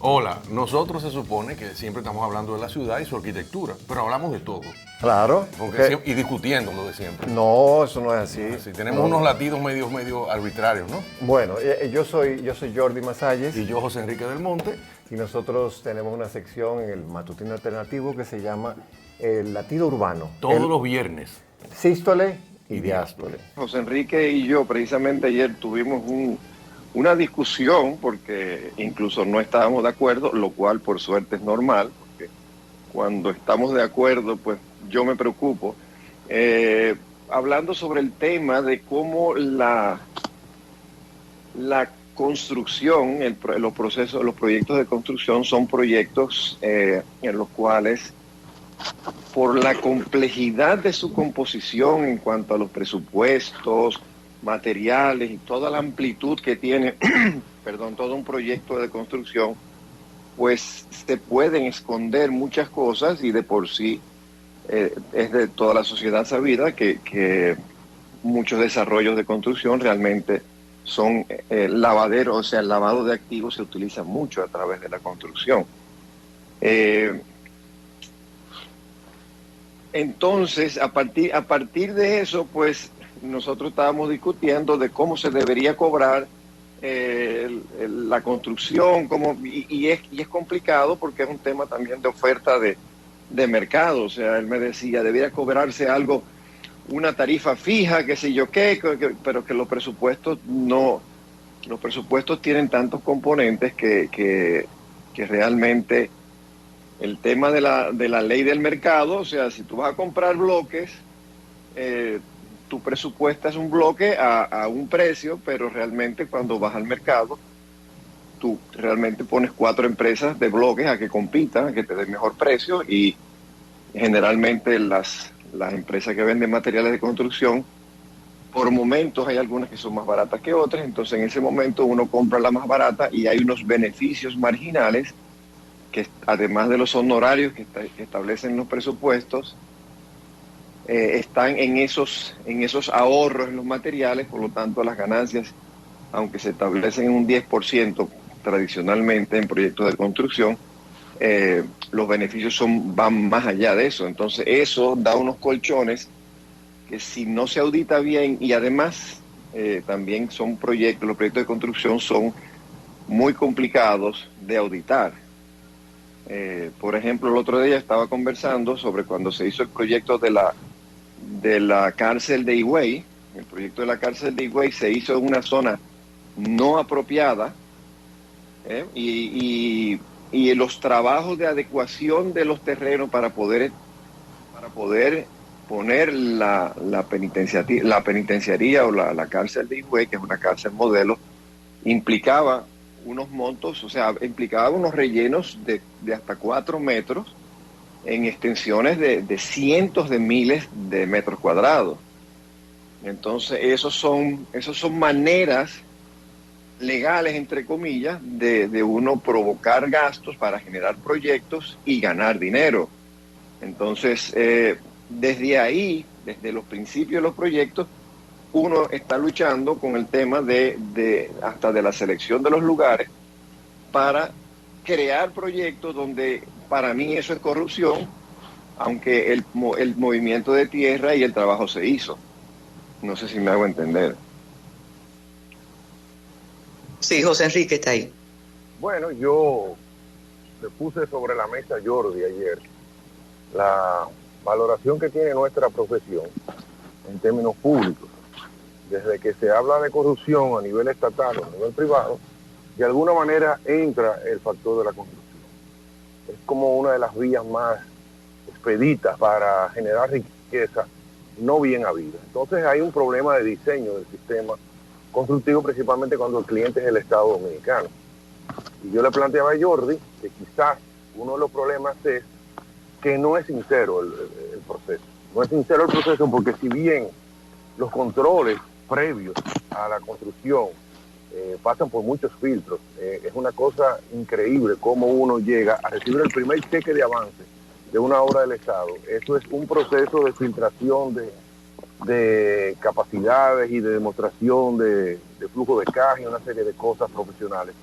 Hola, nosotros se supone que siempre estamos hablando de la ciudad y su arquitectura, pero hablamos de todo. Claro. Y discutiendo lo de siempre. No, eso no es así. Así, tenemos No. unos latidos medio arbitrarios, ¿no? Bueno, yo soy Jordi Masalles Y yo, José Enrique del Monte. y nosotros tenemos una sección en el Matutino Alternativo que se llama El Latido Urbano. Todos los viernes. Sístole y diástole. José Enrique y yo precisamente ayer tuvimos una discusión porque incluso no estábamos de acuerdo, lo cual por suerte es normal, porque cuando estamos de acuerdo, pues yo me preocupo. Hablando sobre el tema de cómo la construcción, los procesos, los proyectos de construcción son proyectos en los cuales, por la complejidad de su composición en cuanto a los presupuestos, materiales y toda la amplitud que tiene, perdón, todo un proyecto de construcción, pues se pueden esconder muchas cosas y de por sí es de toda la sociedad sabida que muchos desarrollos de construcción realmente son lavaderos, o sea, el lavado de activos se utiliza mucho a través de la construcción. Entonces, a partir de eso, pues nosotros estábamos discutiendo de cómo se debería cobrar la construcción, y es complicado porque es un tema también de oferta de mercado. O sea, él me decía, debería cobrarse algo, una tarifa fija, qué sé yo qué, pero que los presupuestos tienen tantos componentes que realmente el tema de la ley del mercado, o sea, si tú vas a comprar bloques, tú presupuestas un bloque a un precio, pero realmente cuando vas al mercado, tú realmente pones 4 empresas de bloques a que compitan, a que te den mejor precio, y generalmente las empresas que venden materiales de construcción, por momentos hay algunas que son más baratas que otras, entonces en ese momento uno compra la más barata y hay unos beneficios marginales que, además de los honorarios que establecen los presupuestos, están en esos ahorros en los materiales. Por lo tanto, las ganancias, aunque se establecen en un 10% tradicionalmente en proyectos de construcción, los beneficios van más allá de eso. Entonces, eso da unos colchones que, si no se audita bien, y además también los proyectos de construcción son muy complicados de auditar. Por ejemplo, el otro día estaba conversando sobre cuando se hizo el proyecto de la cárcel de Higüey. El proyecto de la cárcel de Higüey se hizo en una zona no apropiada, y los trabajos de adecuación de los terrenos para poder poner la penitenciaría o la cárcel de Higüey, que es una cárcel modelo, implicaba unos montos, o sea, implicaba unos rellenos de hasta 4 metros en extensiones de cientos de miles de metros cuadrados. Entonces, esos son maneras legales, entre comillas, de uno provocar gastos para generar proyectos y ganar dinero. Entonces, desde ahí, desde los principios de los proyectos, uno está luchando con el tema hasta de la selección de los lugares para crear proyectos donde, para mí, eso es corrupción, aunque el movimiento de tierra y el trabajo se hizo. No sé si me hago entender. Sí, José Enrique está ahí. Bueno, yo le puse sobre la mesa a Jordi ayer la valoración que tiene nuestra profesión en términos públicos. Desde que se habla de corrupción a nivel estatal o a nivel privado, de alguna manera entra el factor de la construcción. Es como una de las vías más expeditas para generar riqueza no bien habida. Entonces hay un problema de diseño del sistema constructivo, principalmente cuando el cliente es el Estado Dominicano. Y yo le planteaba a Jordi que quizás uno de los problemas es que no es sincero el proceso. No es sincero el proceso porque, si bien los controles previos a la construcción pasan por muchos filtros, es una cosa increíble cómo uno llega a recibir el primer cheque de avance de una obra del Estado. Eso es un proceso de filtración de capacidades y de demostración de flujo de caja y una serie de cosas profesionales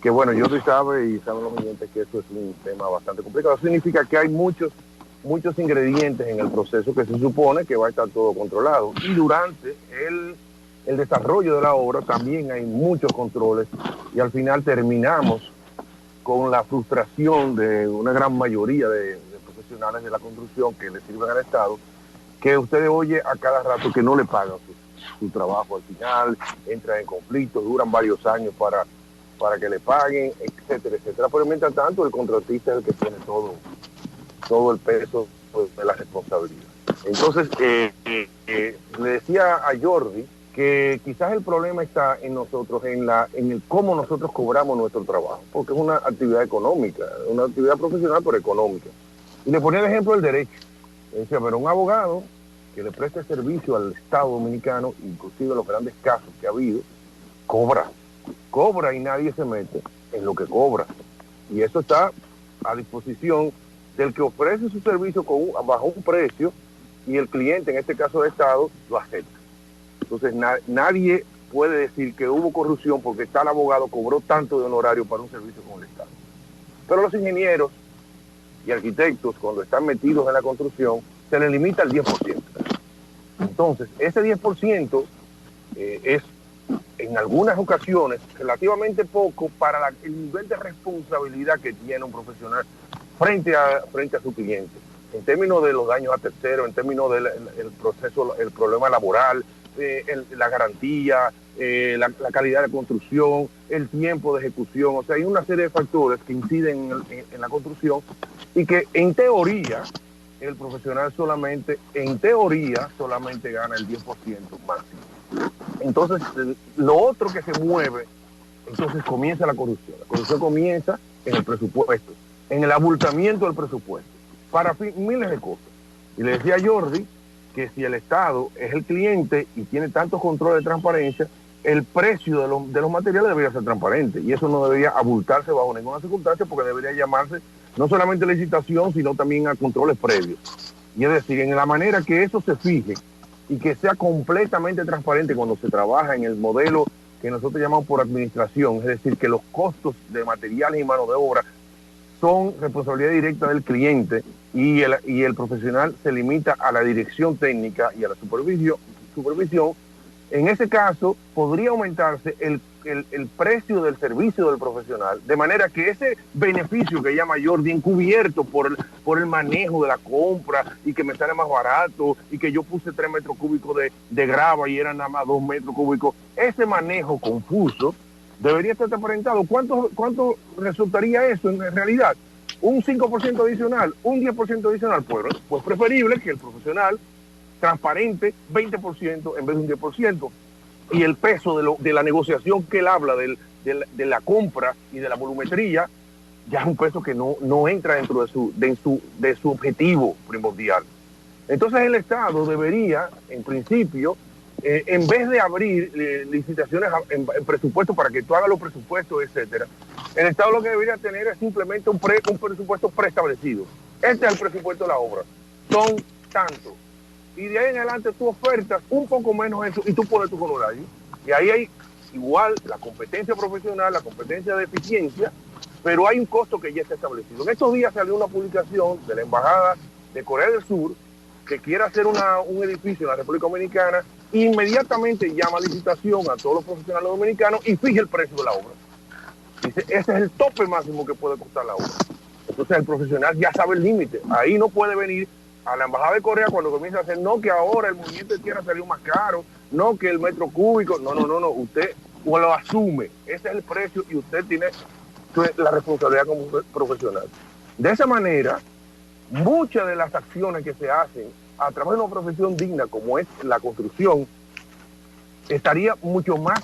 que bueno, yo sí sabe y saben los oyentes que eso es un tema bastante complicado. Eso significa que hay muchos ingredientes en el proceso que se supone que va a estar todo controlado. Y durante el desarrollo de la obra también hay muchos controles y al final terminamos con la frustración de una gran mayoría de profesionales de la construcción que le sirven al Estado, que usted oye a cada rato que no le pagan su trabajo al final, entran en conflictos, duran varios años para que le paguen, etcétera, etcétera. Pero mientras tanto el contratista es el que tiene todo el peso de la responsabilidad. Entonces, le decía a Jordi que quizás el problema está en nosotros, en el cómo nosotros cobramos nuestro trabajo, porque es una actividad económica, una actividad profesional, pero económica. Y le ponía el ejemplo del derecho. Decía, pero un abogado que le preste servicio al Estado Dominicano, inclusive los grandes casos que ha habido, cobra y nadie se mete en lo que cobra. Y eso está a disposición del que ofrece su servicio bajo un precio y el cliente, en este caso de Estado, lo acepta. Entonces nadie puede decir que hubo corrupción porque tal abogado cobró tanto de honorario para un servicio con el Estado. Pero los ingenieros y arquitectos, cuando están metidos en la construcción, se les limita al 10%. Entonces, ese 10% es en algunas ocasiones relativamente poco para el nivel de responsabilidad que tiene un profesional frente a su cliente, en términos de los daños a terceros, en términos del proceso, el problema laboral, la garantía, la calidad de construcción, el tiempo de ejecución. O sea, hay una serie de factores que inciden en la construcción y que en teoría el profesional solamente gana el 10% máximo. Entonces, lo otro que se mueve, entonces comienza la corrupción. La corrupción comienza en el presupuesto, en el abultamiento del presupuesto, para miles de cosas. Y le decía a Jordi que si el Estado es el cliente y tiene tantos controles de transparencia, el precio de los materiales debería ser transparente y eso no debería abultarse bajo ninguna circunstancia, porque debería llamarse no solamente licitación, sino también a controles previos. Y es decir, en la manera que eso se fije y que sea completamente transparente cuando se trabaja en el modelo que nosotros llamamos por administración, es decir, que los costos de materiales y mano de obra son responsabilidad directa del cliente y el profesional se limita a la dirección técnica y a la supervisión. En ese caso, podría aumentarse el precio del servicio del profesional, de manera que ese beneficio que llama Jordi, encubierto por el manejo de la compra y que me sale más barato y que yo puse 3 metros cúbicos de grava y eran nada más 2 metros cúbicos, ese manejo confuso debería estar transparentado. ¿Cuánto resultaría eso en realidad? ¿Un 5% adicional? ¿Un 10% adicional? Pues preferible que el profesional transparente 20% en vez de un 10%. Y el peso de la negociación que él habla de la compra y de la volumetría ya es un peso que no entra dentro de su objetivo primordial. Entonces el Estado debería, en principio, en vez de abrir licitaciones en presupuesto para que tú hagas los presupuestos, etcétera, el Estado lo que debería tener es simplemente un presupuesto preestablecido. Este es el presupuesto de la obra. Son tantos. Y de ahí en adelante tú ofertas un poco menos eso y tú pones tu honorario. Y ahí hay igual la competencia profesional, la competencia de eficiencia, pero hay un costo que ya está establecido. En estos días salió una publicación de la Embajada de Corea del Sur que quiere hacer un edificio en la República Dominicana, inmediatamente llama a licitación a todos los profesionales dominicanos y fija el precio de la obra. Dice, ese es el tope máximo que puede costar la obra. Entonces el profesional ya sabe el límite. Ahí no puede venir a la Embajada de Corea cuando comienza a hacer, no, que ahora el movimiento de tierra salió más caro, no, que el metro cúbico, no, usted lo asume, ese es el precio y usted tiene la responsabilidad como profesional. De esa manera, muchas de las acciones que se hacen a través de una profesión digna como es la construcción, estaría mucho más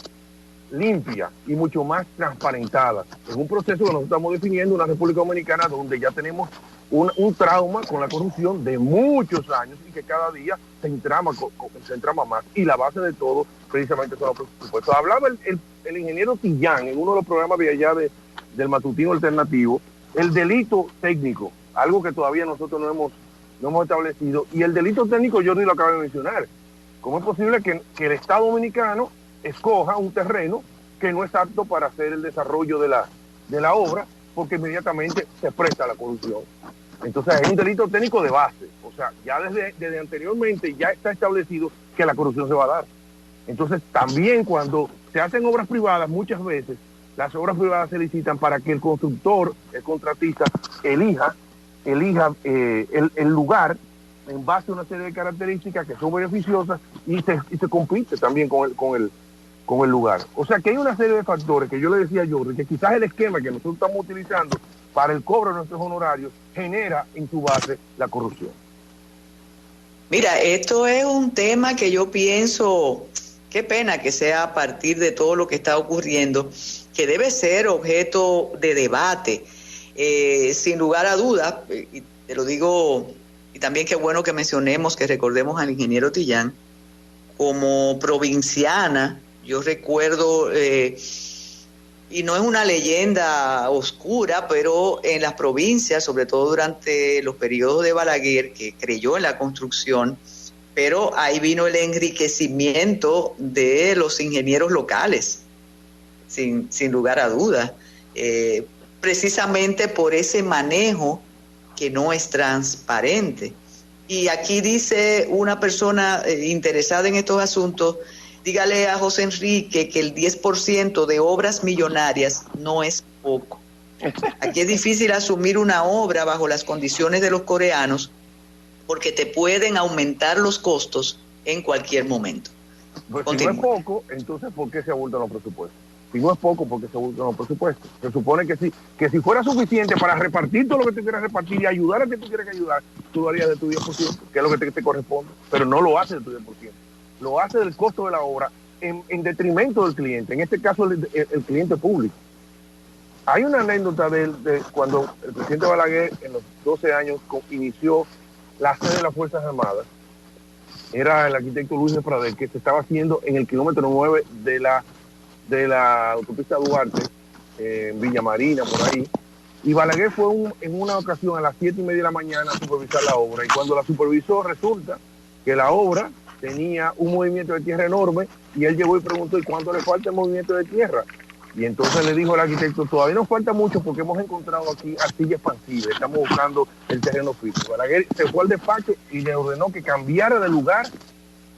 limpia y mucho más transparentada en un proceso que nosotros estamos definiendo una República Dominicana donde ya tenemos un trauma con la corrupción de muchos años y que cada día se entrama más. Y la base de todo precisamente son los presupuestos. Hablaba el ingeniero Tillán en uno de los programas de allá del matutino alternativo, el delito técnico, algo que todavía nosotros no hemos establecido, y el delito técnico Jordi lo acaba de mencionar. ¿Cómo es posible que el Estado Dominicano escoja un terreno que no es apto para hacer el desarrollo de la obra, porque inmediatamente se presta a la corrupción. Entonces es un delito técnico de base, o sea, ya desde anteriormente ya está establecido que la corrupción se va a dar. Entonces también cuando se hacen obras privadas, muchas veces las obras privadas se licitan para que el constructor, el contratista, elija el lugar en base a una serie de características que son beneficiosas y se compite también con el lugar. O sea que hay una serie de factores que yo le decía a Jordi, que quizás el esquema que nosotros estamos utilizando para el cobro de nuestros honorarios genera en su base la corrupción. Mira, esto es un tema que yo pienso, qué pena que sea a partir de todo lo que está ocurriendo, que debe ser objeto de debate, sin lugar a dudas, y te lo digo, y también qué bueno que mencionemos, que recordemos al ingeniero Tillán, como provinciana. Yo recuerdo, y no es una leyenda oscura, pero en las provincias, sobre todo durante los periodos de Balaguer, que creyó en la construcción, pero ahí vino el enriquecimiento de los ingenieros locales, sin lugar a dudas, precisamente por ese manejo que no es transparente. Y aquí dice una persona interesada en estos asuntos, dígale a José Enrique que el 10% de obras millonarias no es poco. Aquí es difícil asumir una obra bajo las condiciones de los coreanos porque te pueden aumentar los costos en cualquier momento. Pues si no es poco, entonces ¿por qué se abultan los presupuestos? Si no es poco, ¿por qué se abultan los presupuestos? Se supone que si fuera suficiente para repartir todo lo que tú quieras repartir y ayudar a que tú quieras ayudar, tú lo harías de tu 10%, que es lo que te corresponde, pero no lo hace de tu 10%. Lo hace del costo de la obra en detrimento del cliente, en este caso el cliente público. Hay una anécdota de cuando el presidente Balaguer en los 12 años inició la sede de las Fuerzas Armadas. Era el arquitecto Luis de Pradel, que se estaba haciendo en el kilómetro 9 de la autopista Duarte, en Villa Marina, por ahí. Y Balaguer fue en una ocasión a las 7:30 de la mañana a supervisar la obra. Y cuando la supervisó, resulta que la obra tenía un movimiento de tierra enorme y él llegó y preguntó, ¿y cuánto le falta el movimiento de tierra? Y entonces le dijo al arquitecto, todavía nos falta mucho porque hemos encontrado aquí arcilla expansiva, estamos buscando el terreno físico. Balaguer se fue al despacho y le ordenó que cambiara de lugar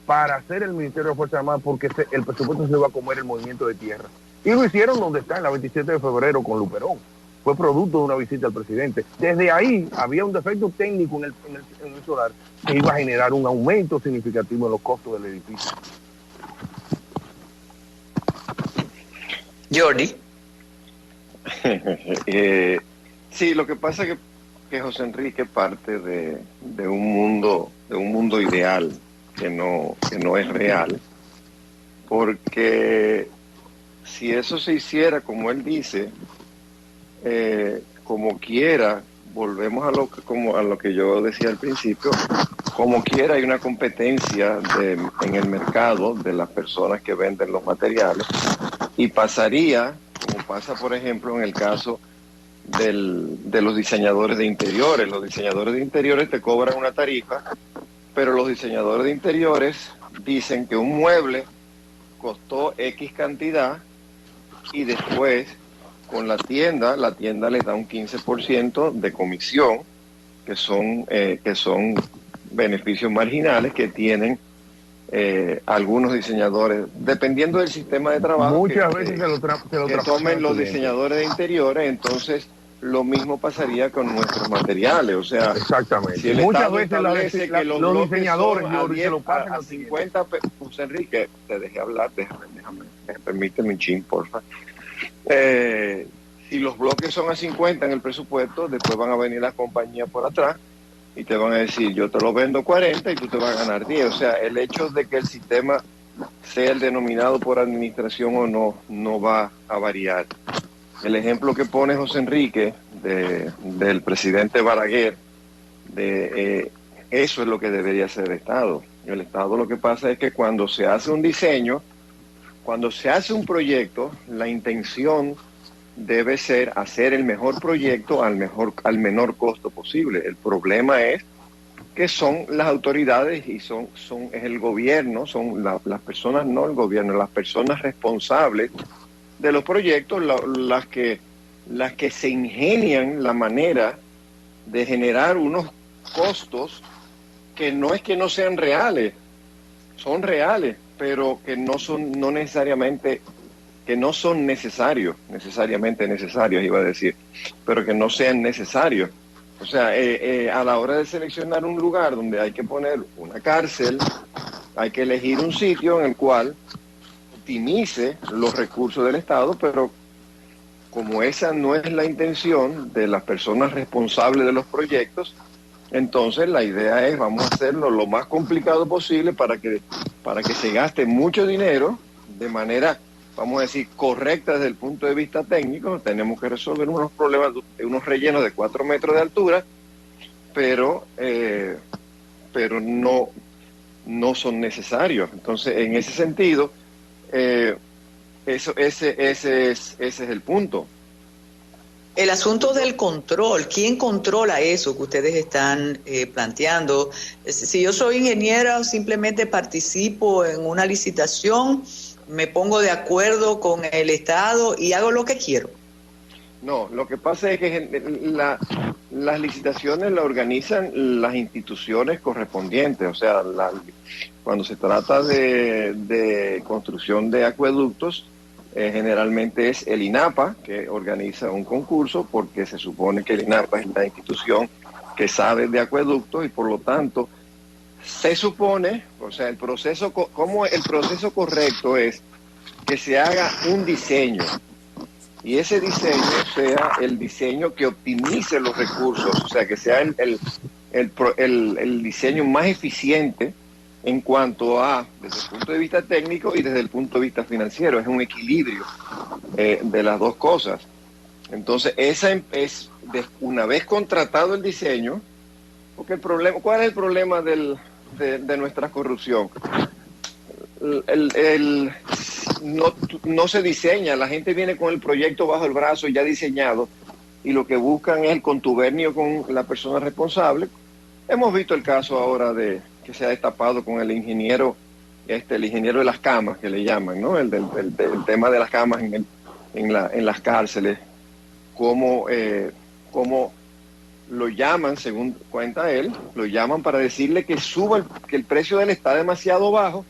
para hacer el Ministerio de Fuerzas Armadas porque el presupuesto se iba a comer el movimiento de tierra. Y lo hicieron donde está, en la 27 de febrero con Luperón. Fue producto de una visita al presidente. Desde ahí había un defecto técnico en el solar que iba a generar un aumento significativo en los costos del edificio. Jordi. Sí, lo que pasa es que José Enrique parte de un mundo ideal que no es real, porque si eso se hiciera como él dice, como quiera, volvemos a lo que yo decía al principio, como quiera hay una competencia en el mercado de las personas que venden los materiales, y pasaría, como pasa por ejemplo en el caso de los diseñadores de interiores. Los diseñadores de interiores te cobran una tarifa, pero los diseñadores de interiores dicen que un mueble costó X cantidad y después con la tienda les da un 15% de comisión, que son beneficios marginales que tienen algunos diseñadores, dependiendo del sistema de trabajo. Muchas veces que tomen los diseñadores de interiores. Entonces lo mismo pasaría con nuestros materiales, o sea, exactamente. Si muchas veces que los diseñadores se lo pasan a 50 José Enrique, te dejé hablar, permíteme un chin, porfa. Si los bloques son a 50 en el presupuesto, después van a venir las compañías por atrás y te van a decir, yo te lo vendo 40 y tú te vas a ganar 10. O sea, el hecho de que el sistema sea el denominado por administración o no va a variar. El ejemplo que pone José Enrique del presidente Balaguer, eso es lo que debería ser el Estado. El Estado lo que pasa es que cuando se hace un diseño, cuando se hace un proyecto, la intención debe ser hacer el mejor proyecto al menor costo posible. El problema es que son las autoridades y es el gobierno, son las personas, no el gobierno, las personas responsables de los proyectos, las que se ingenian la manera de generar unos costos que no es que no sean reales, son reales, pero que no son no necesariamente, que no son necesariamente necesarios, iba a decir, pero que no sean necesarios. O sea, a la hora de seleccionar un lugar donde hay que poner una cárcel, hay que elegir un sitio en el cual optimice los recursos del Estado, pero como esa no es la intención de las personas responsables de los proyectos, entonces la idea es vamos a hacerlo lo más complicado posible para que se gaste mucho dinero de manera, vamos a decir, correcta desde el punto de vista técnico. Tenemos que resolver unos problemas, unos rellenos de 4 metros de altura, pero no son necesarios. Entonces, en ese sentido, ese es el punto. El asunto del control, ¿quién controla eso que ustedes están planteando? Si yo soy ingeniera, simplemente participo en una licitación, me pongo de acuerdo con el Estado y hago lo que quiero. No, lo que pasa es que las licitaciones las organizan las instituciones correspondientes. O sea, cuando se trata de construcción de acueductos, generalmente es el INAPA que organiza un concurso, porque se supone que el INAPA es la institución que sabe de acueductos y por lo tanto se supone, o sea, el proceso correcto es que se haga un diseño y ese diseño sea el diseño que optimice los recursos, o sea, que sea el diseño más eficiente en cuanto a, desde el punto de vista técnico y desde el punto de vista financiero. Es un equilibrio de las dos cosas. Entonces, una vez contratado el diseño, porque ¿cuál es el problema de nuestra corrupción? No se diseña, la gente viene con el proyecto bajo el brazo ya diseñado y lo que buscan es el contubernio con la persona responsable. Hemos visto el caso ahora que se ha destapado con el ingeniero de las camas, que le llaman, ¿no? El tema de las camas en las cárceles, cómo lo llaman, según cuenta él, lo llaman para decirle que que el precio de él está demasiado bajo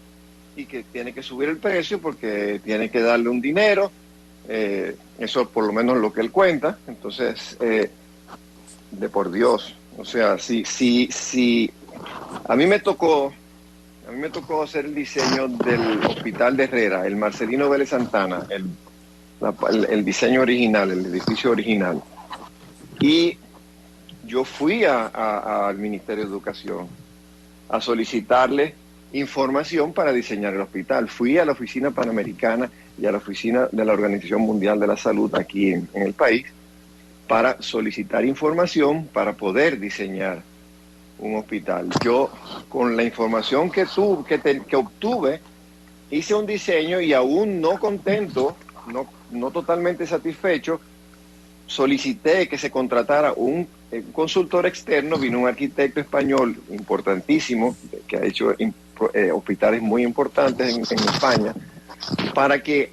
y que tiene que subir el precio porque tiene que darle un dinero, eso por lo menos lo que él cuenta. Entonces, de por Dios, o sea, si a mí me tocó hacer el diseño del hospital de Herrera, el Marcelino Vélez Santana, el diseño original, el edificio original. Y yo fui al Ministerio de Educación a solicitarle información para diseñar el hospital. Fui a la Oficina Panamericana y a la Oficina de la Organización Mundial de la Salud aquí en el país para solicitar información para poder diseñar un hospital. Yo, con la información que obtuve, hice un diseño y aún no contento, no totalmente satisfecho, solicité que se contratara un consultor externo. Vino un arquitecto español importantísimo que ha hecho hospitales muy importantes en España, para que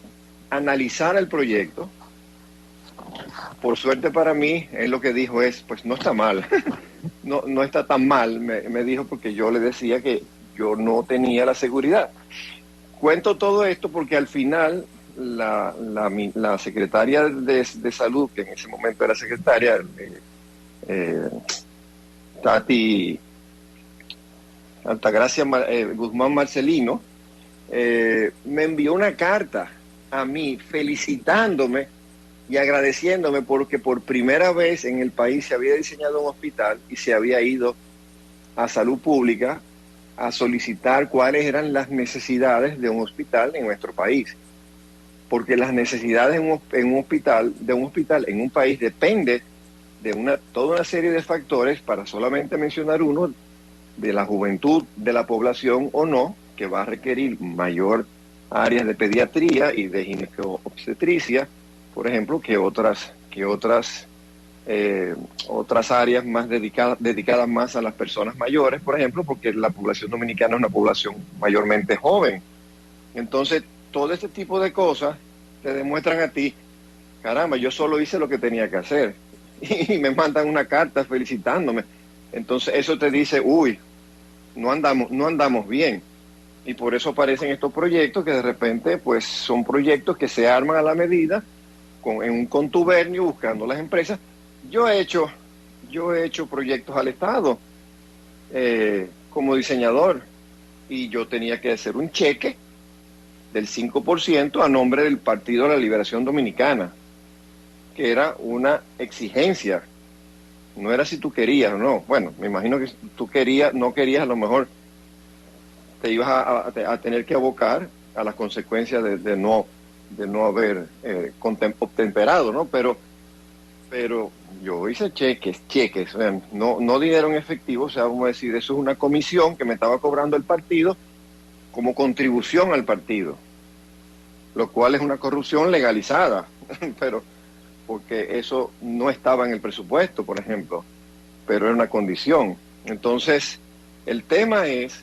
analizara el proyecto. Por suerte para mí, él lo que dijo es, pues no está mal, no está tan mal, me dijo, porque yo le decía que yo no tenía la seguridad. Cuento todo esto porque al final la secretaria de Salud, que en ese momento era secretaria, Tati Altagracia Guzmán Marcelino, me envió una carta a mí felicitándome y agradeciéndome porque por primera vez en el país se había diseñado un hospital y se había ido a Salud Pública a solicitar cuáles eran las necesidades de un hospital en nuestro país. Porque las necesidades de un hospital en un país depende de toda una serie de factores, para solamente mencionar uno, de la juventud de la población o no, que va a requerir mayor áreas de pediatría y de ginecobstetricia, por ejemplo, que otras áreas más dedicadas más a las personas mayores, por ejemplo, porque la población dominicana es una población mayormente joven. Entonces, todo este tipo de cosas te demuestran a ti, caramba, yo solo hice lo que tenía que hacer. Y me mandan una carta felicitándome. Entonces eso te dice, uy, no andamos bien. Y por eso aparecen estos proyectos que de repente pues son proyectos que se arman a la medida, en un contubernio, buscando las empresas. Yo he hecho proyectos al Estado como diseñador, y yo tenía que hacer un cheque del 5% a nombre del Partido de la Liberación Dominicana, que era una exigencia. No era si tú querías o no. Bueno, me imagino que si tú no querías, a lo mejor te ibas a tener que abocar a las consecuencias de no haber obtemperado, ¿no? Pero yo hice cheques, o sea, no dinero en efectivo, o sea, vamos a decir, eso es una comisión que me estaba cobrando el partido como contribución al partido, lo cual es una corrupción legalizada, pero porque eso no estaba en el presupuesto, por ejemplo, pero era una condición. Entonces, el tema es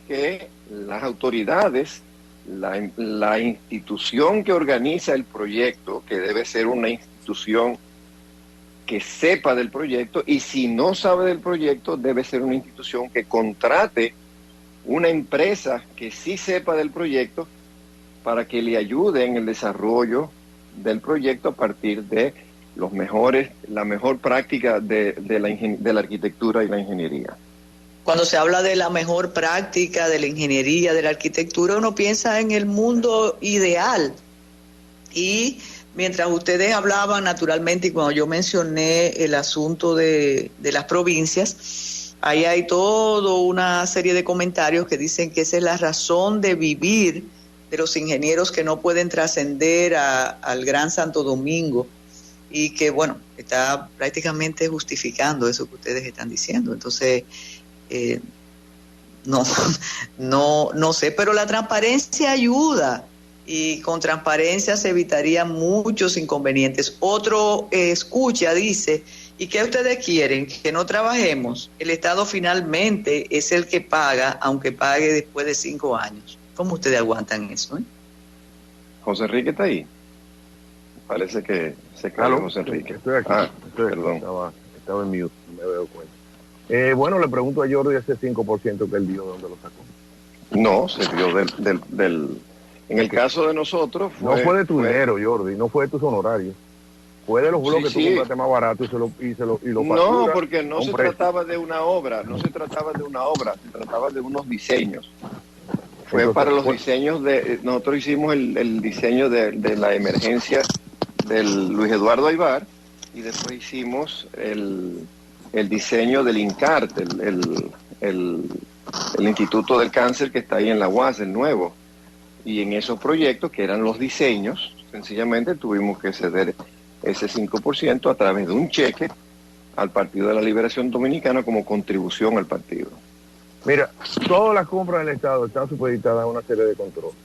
que las autoridades, la institución que organiza el proyecto, que debe ser una institución que sepa del proyecto, y si no sabe del proyecto, debe ser una institución que contrate una empresa que sí sepa del proyecto para que le ayude en el desarrollo del proyecto a partir de la mejor práctica de la arquitectura y la ingeniería. Cuando se habla de la mejor práctica de la ingeniería, de la arquitectura, uno piensa en el mundo ideal. Y mientras ustedes hablaban, naturalmente, y cuando yo mencioné el asunto de las provincias, ahí hay toda una serie de comentarios que dicen que esa es la razón de vivir de los ingenieros que no pueden trascender al Gran Santo Domingo, y que, bueno, está prácticamente justificando eso que ustedes están diciendo. Entonces, no sé, pero la transparencia ayuda, y con transparencia se evitarían muchos inconvenientes. Otro escucha, dice, ¿y qué ustedes quieren? ¿Que no trabajemos? El Estado finalmente es el que paga, aunque pague después de 5 años. ¿Cómo ustedes aguantan eso? José Enrique está ahí. Parece que se cayó José Enrique. Estoy aquí. Perdón. Estaba en mute, me veo cuenta. Bueno, le pregunto a Jordi ese 5% que él dio, ¿dónde lo sacó? No, se dio del en el caso de nosotros no fue de tu dinero, Jordi, no fue de tus honorarios. Fue de los bloques que tú compraste más barato y lo No, porque no se trataba de una obra, se trataba de unos diseños. Fue entonces, para los diseños nosotros hicimos el diseño de la emergencia del Luis Eduardo Aybar, y después hicimos el diseño del INCART, el Instituto del Cáncer que está ahí en la UAS, el nuevo. Y en esos proyectos, que eran los diseños, sencillamente tuvimos que ceder ese 5% a través de un cheque al Partido de la Liberación Dominicana como contribución al partido. Mira, todas las compras del Estado están supeditadas a una serie de controles.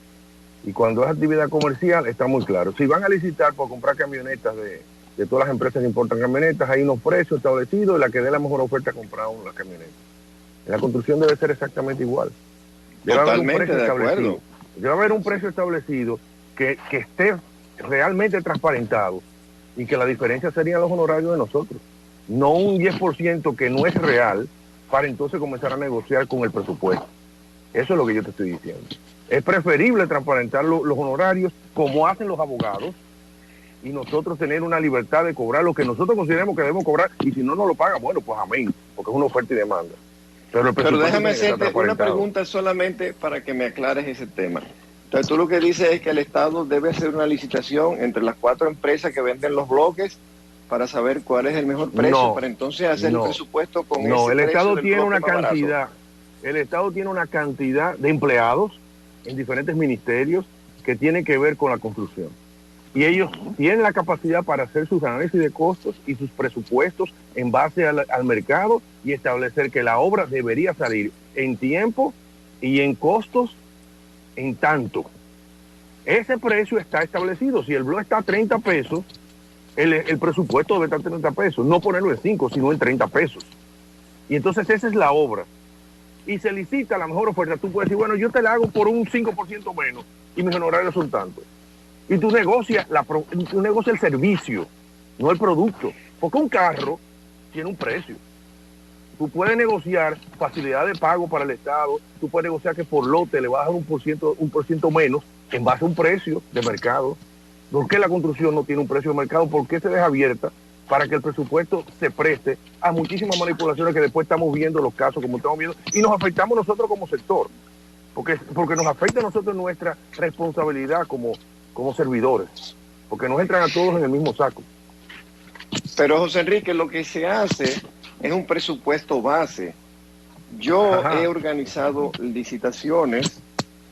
Y cuando es actividad comercial, está muy claro. Si van a licitar por comprar camionetas de todas las empresas que importan camionetas, hay unos precios establecidos, y la que dé la mejor oferta comprar las camionetas. En la construcción debe ser exactamente igual. Totalmente de acuerdo. Debe haber un precio establecido que esté realmente transparentado, y que la diferencia serían los honorarios de nosotros. No un 10% que no es real, para entonces comenzar a negociar con el presupuesto. Eso es lo que yo te estoy diciendo. Es preferible transparentar los honorarios como hacen los abogados, y nosotros tener una libertad de cobrar lo que nosotros consideremos que debemos cobrar, y si no nos lo pagan, bueno, pues amén, porque es una oferta y demanda. Pero déjame hacerte una pregunta solamente para que me aclares ese tema. Entonces tú lo que dices es que el Estado debe hacer una licitación entre las 4 empresas que venden los bloques para saber cuál es el mejor precio, para entonces hacer el presupuesto con ese precio. No, el Estado tiene una cantidad. Barato. El Estado tiene una cantidad de empleados en diferentes ministerios que tienen que ver con la construcción. Y ellos tienen la capacidad para hacer sus análisis de costos y sus presupuestos en base al mercado, y establecer que la obra debería salir en tiempo y en costos en tanto. Ese precio está establecido. Si el blog está a 30 pesos, el presupuesto debe estar a 30 pesos. No ponerlo en 5, sino en 30 pesos. Y entonces esa es la obra. Y se licita la mejor oferta. Tú puedes decir, bueno, yo te la hago por un 5% menos y mis honorarios son tantos. Y tú negocias el servicio, no el producto. Porque un carro tiene un precio. Tú puedes negociar facilidad de pago para el Estado, tú puedes negociar que por lote le vas a dar un por ciento menos en base a un precio de mercado. ¿Por qué la construcción no tiene un precio de mercado? ¿Por qué se deja abierta para que el presupuesto se preste a muchísimas manipulaciones que después estamos viendo los casos como estamos viendo y nos afectamos nosotros como sector? Porque nos afecta a nosotros nuestra responsabilidad como servidores, porque nos entran a todos en el mismo saco. Pero José Enrique, lo que se hace es un presupuesto base. Yo he organizado licitaciones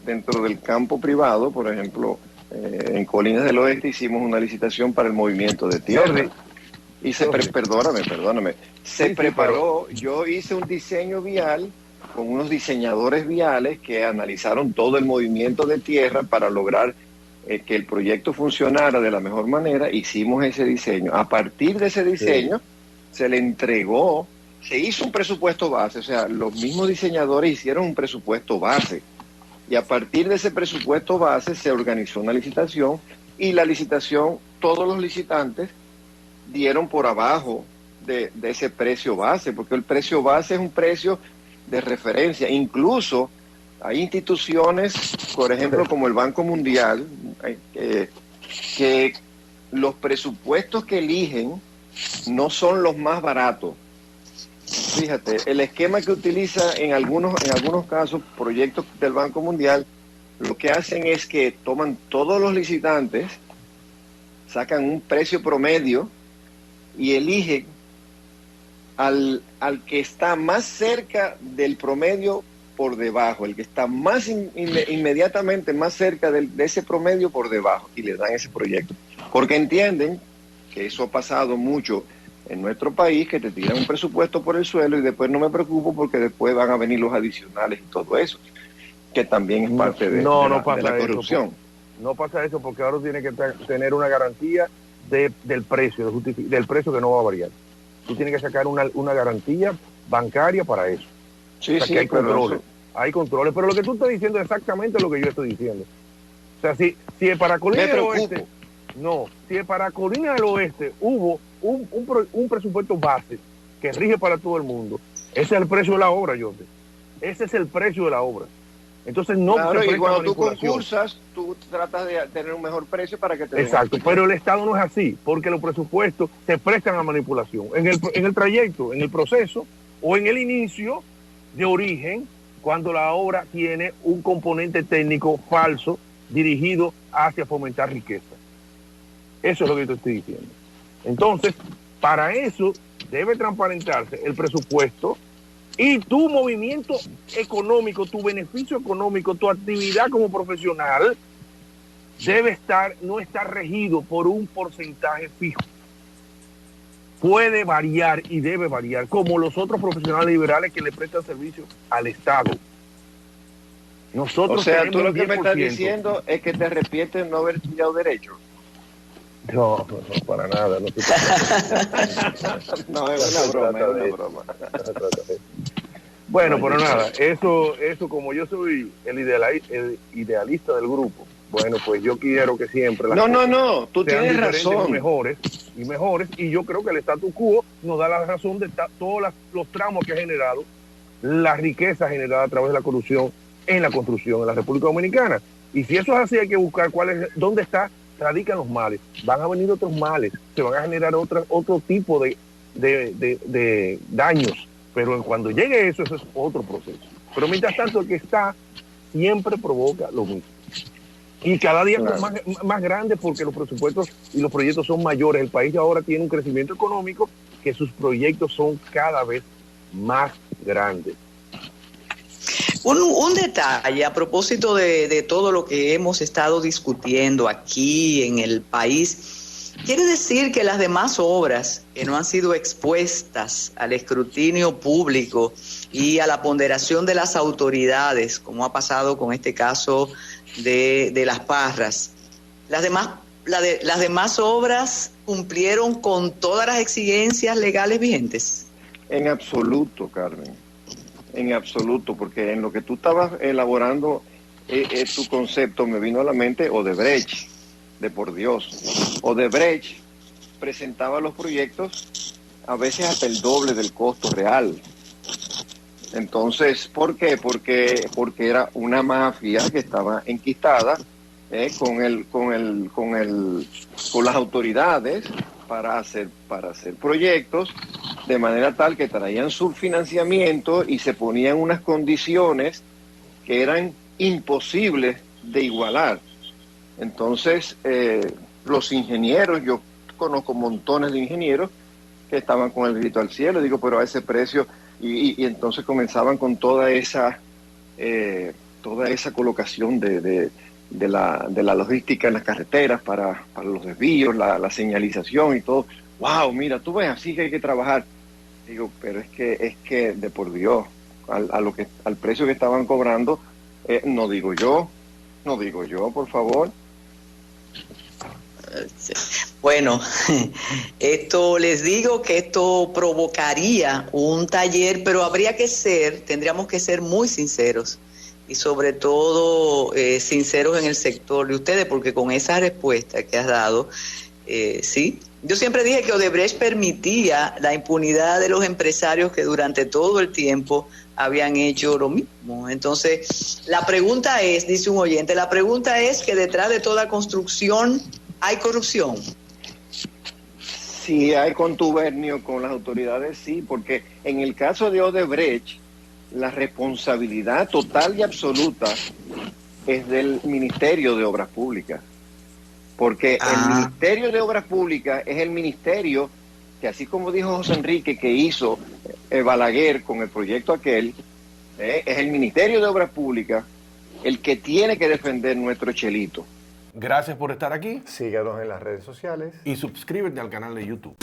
dentro del campo privado, por ejemplo, en Colinas del Oeste hicimos una licitación para el movimiento de tierra. Y perdóname, se preparó, yo hice un diseño vial con unos diseñadores viales que analizaron todo el movimiento de tierra para lograr que el proyecto funcionara de la mejor manera. Hicimos ese diseño. A partir de ese diseño se le entregó, se hizo un presupuesto base, o sea, los mismos diseñadores hicieron un presupuesto base. Y a partir de ese presupuesto base se organizó una licitación y la licitación, todos los licitantes dieron por abajo de ese precio base, porque el precio base es un precio de referencia. Incluso hay instituciones, por ejemplo, como el Banco Mundial, que los presupuestos que eligen no son los más baratos. Fíjate, el esquema que utiliza en algunos casos proyectos del Banco Mundial, lo que hacen es que toman todos los licitantes, sacan un precio promedio y eligen al que está más cerca del promedio por debajo, el que está más inmediatamente más cerca de ese promedio por debajo, y le dan ese proyecto. Porque entienden que eso ha pasado mucho en nuestro país, que te tiran un presupuesto por el suelo y después no me preocupo porque después van a venir los adicionales y todo eso, que también es parte de la corrupción. No pasa eso porque ahora tiene que tener una garantía del precio, del precio que no va a variar. Tú tienes que sacar una garantía bancaria para eso. Sí, o sea, sí, que hay controles, pero lo que tú estás diciendo es exactamente lo que yo estoy diciendo. O sea, si es para Colinas del Oeste, si es para Colinas del Oeste hubo un presupuesto base que rige para todo el mundo, ese es el precio de la obra, José. Ese es el precio de la obra. Entonces no claro, se y cuando tú concursas, tú tratas de tener un mejor precio para que te den. Exacto, pero el Estado no es así, porque los presupuestos se prestan a manipulación. En el trayecto, en el proceso o en el inicio de origen, cuando la obra tiene un componente técnico falso dirigido hacia fomentar riqueza. Eso es lo que te estoy diciendo. Entonces, para eso debe transparentarse el presupuesto y tu movimiento económico, tu beneficio económico, tu actividad como profesional debe no estar regido por un porcentaje fijo. Puede variar y debe variar, como los otros profesionales liberales que le prestan servicio al Estado. Nosotros, o sea, tú lo que me estás diciendo es que te arrepientes de no haber estudiado Derecho. No, para nada. No, es una broma. Bueno, pero nada, eso como yo soy el idealista del grupo, bueno, pues yo quiero que siempre No, tú tienes razón. Mejores, y yo creo que el status quo nos da la razón de todos los tramos que ha generado la riqueza generada a través de la corrupción en la construcción en la República Dominicana. Y si eso es así, hay que buscar dónde radican los males. Van a venir otros males, se van a generar otro tipo de daños, pero cuando llegue eso es otro proceso. Pero mientras tanto, el que está siempre provoca lo mismo. Y cada día es más grande porque los presupuestos y los proyectos son mayores. El país ahora tiene un crecimiento económico que sus proyectos son cada vez más grandes. Un detalle a propósito de todo lo que hemos estado discutiendo aquí en el país. ¿Quiere decir que las demás obras que no han sido expuestas al escrutinio público y a la ponderación de las autoridades, como ha pasado con este caso de Las Parras, las demás obras cumplieron con todas las exigencias legales vigentes? En absoluto, Carmen. En absoluto, porque en lo que tú estabas elaborando tu concepto me vino a la mente Odebrecht. de por Dios. Odebrecht presentaba los proyectos a veces hasta el doble del costo real. Entonces, ¿por qué? Porque era una mafia que estaba enquistada con las autoridades para hacer proyectos de manera tal que traían subfinanciamiento y se ponían unas condiciones que eran imposibles de igualar. Entonces, los ingenieros, yo conozco montones de ingenieros que estaban con el grito al cielo, digo, pero a ese precio, y entonces comenzaban con toda esa colocación de la logística en las carreteras para los desvíos, la señalización y todo. ¡Wow! Mira, tú ves, así que hay que trabajar. Digo, pero es que de por Dios, al precio que estaban cobrando, no digo yo, por favor. Bueno, esto les digo que esto provocaría un taller, pero tendríamos que ser muy sinceros y sobre todo sinceros en el sector de ustedes, porque con esa respuesta que has dado, sí, yo siempre dije que Odebrecht permitía la impunidad de los empresarios que durante todo el tiempo habían hecho lo mismo. Entonces, la pregunta es, dice un oyente, la pregunta es que detrás de toda construcción hay corrupción. Si hay contubernio con las autoridades, sí, porque en el caso de Odebrecht, la responsabilidad total y absoluta es del Ministerio de Obras Públicas. Porque el Ministerio de Obras Públicas es el ministerio que, así como dijo José Enrique, que hizo Balaguer con el proyecto aquel, es el Ministerio de Obras Públicas el que tiene que defender nuestro chelito. Gracias por estar aquí. Síganos en las redes sociales. Y suscríbete al canal de YouTube.